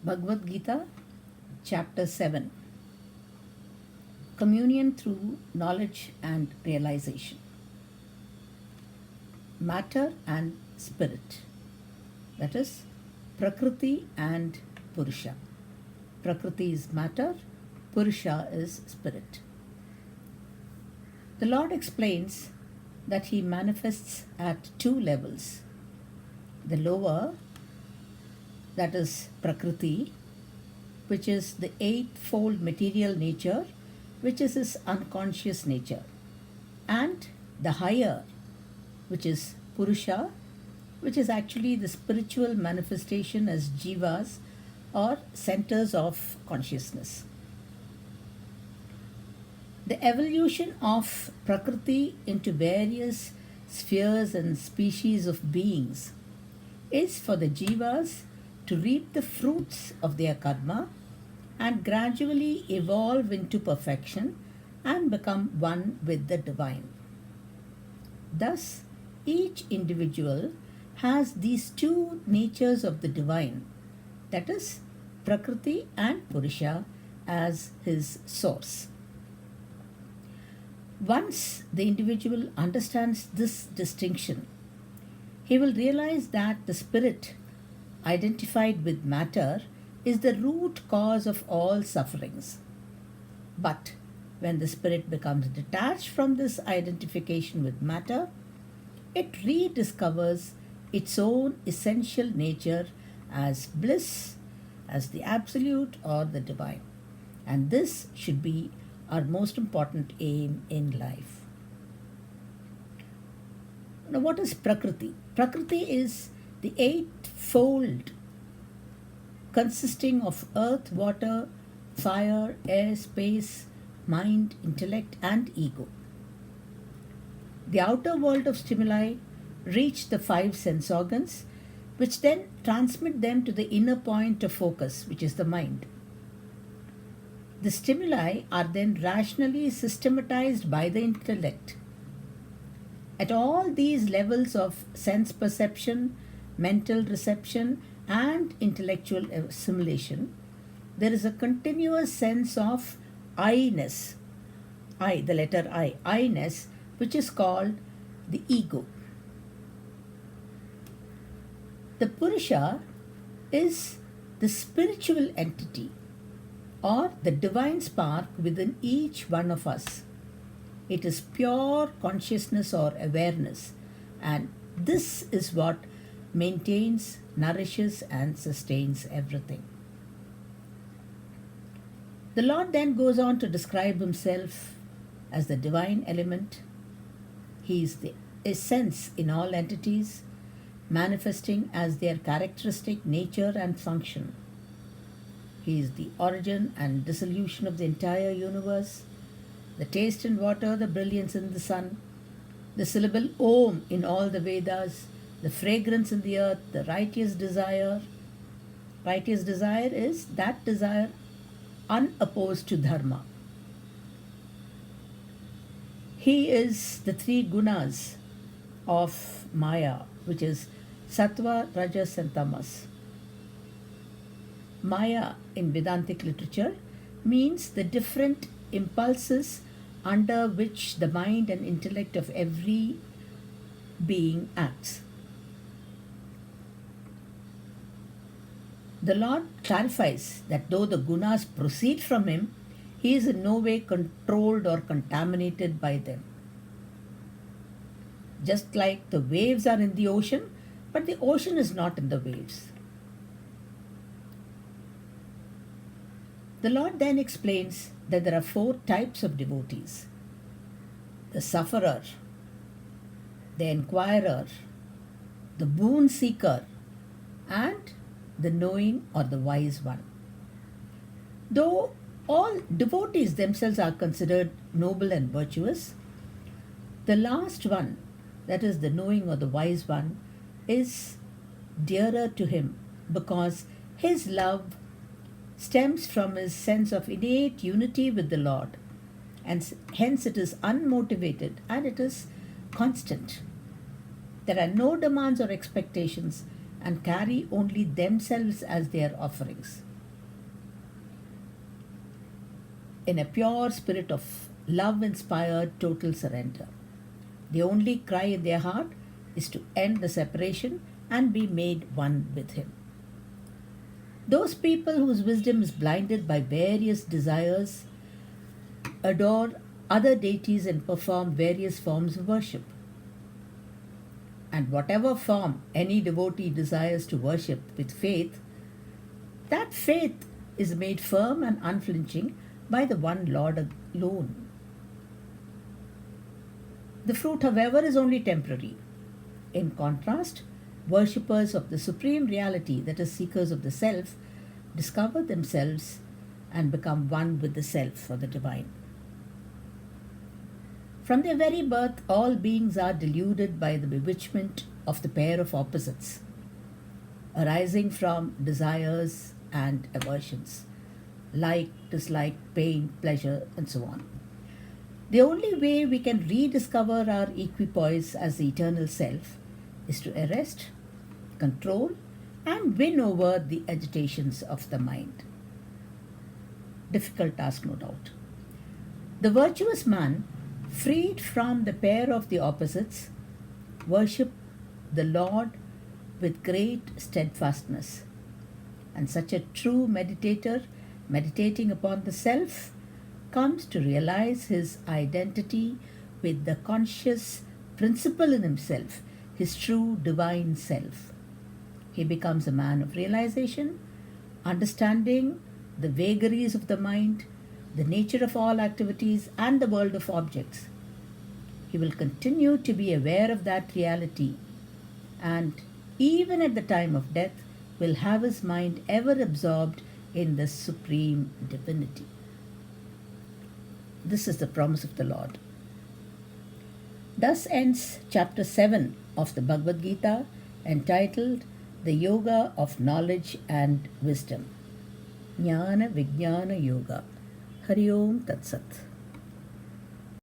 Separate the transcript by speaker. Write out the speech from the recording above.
Speaker 1: Bhagavad Gita, Chapter 7, Communion through Knowledge and Realization. Matter and Spirit, that is, Prakriti and Purusha. Prakriti is matter, Purusha is spirit. The Lord explains that He manifests at two levels. The lower, that is Prakriti, which is the eightfold material nature, which is His unconscious nature, and the higher, which is Purusha, which is actually the spiritual manifestation as jivas or centers of consciousness. The evolution of Prakriti into various spheres and species of beings is for the jivas to reap the fruits of their karma and gradually evolve into perfection and become one with the divine. Thus, each individual has these two natures of the divine, that is, Prakriti and Purusha, as his source. Once the individual understands this distinction, he will realize that the spirit, identified with matter, is the root cause of all sufferings. But when the spirit becomes detached from this identification with matter, it rediscovers its own essential nature as bliss, as the absolute or the divine. And this should be our most important aim in life. Now, what is Prakriti? Prakriti is the eightfold consisting of earth, water, fire, air, space, mind, intellect, and ego. The outer world of stimuli reach the five sense organs, which then transmit them to the inner point of focus, which is the mind. The stimuli are then rationally systematized by the intellect. At all these levels of sense perception, mental reception, and intellectual assimilation, there is a continuous sense of I-ness, I, the letter I, I-ness, which is called the ego. The Purusha is the spiritual entity or the divine spark within each one of us. It is pure consciousness or awareness, and this is what maintains, nourishes, and sustains everything. The Lord then goes on to describe Himself as the divine element. He is the essence in all entities, manifesting as their characteristic nature and function. He is the origin and dissolution of the entire universe, the taste in water, the brilliance in the sun, the syllable Om in all the Vedas, the fragrance in the earth, the righteous desire. Righteous desire is that desire unopposed to dharma. He is the three gunas of Maya, which is Sattva, Rajas, and Tamas. Maya in Vedantic literature means the different impulses under which the mind and intellect of every being acts. The Lord clarifies that though the gunas proceed from Him, He is in no way controlled or contaminated by them. Just like the waves are in the ocean, but the ocean is not in the waves. The Lord then explains that there are four types of devotees: the sufferer, the inquirer, the boon seeker, and the knowing or the wise one. Though all devotees themselves are considered noble and virtuous, the last one, that is the knowing or the wise one, is dearer to him because his love stems from his sense of innate unity with the Lord, and hence it is unmotivated and it is constant. There are no demands or expectations and carry only themselves as their offerings. in a pure spirit of love inspired total surrender. The only cry in their heart is to end the separation and be made one with Him. Those people whose wisdom is blinded by various desires adore other deities and perform various forms of worship. And whatever form any devotee desires to worship with faith, that faith is made firm and unflinching by the one Lord alone. The fruit, however, is only temporary. In contrast, worshippers of the supreme reality, that is, seekers of the self, discover themselves and become one with the self or the divine. From their very birth, all beings are deluded by the bewitchment of the pair of opposites, arising from desires and aversions, like, dislike, pain, pleasure, and so on. The only way we can rediscover our equipoise as the eternal self is to arrest, control, and win over the agitations of the mind. Difficult task, no doubt. The virtuous man, freed from the pair of the opposites, worship the Lord with great steadfastness. And such a true meditator, meditating upon the self, comes to realize his identity with the conscious principle in himself, his true divine self. He becomes a man of realization, understanding the vagaries of the mind, the nature of all activities, and the world of objects. He will continue to be aware of that reality, and even at the time of death, will have his mind ever absorbed in the supreme divinity. This is the promise of the Lord. Thus ends chapter 7 of the Bhagavad Gita, entitled The Yoga of Knowledge and Wisdom. Jnana Vijnana Yoga. Hari Om Tat Sat.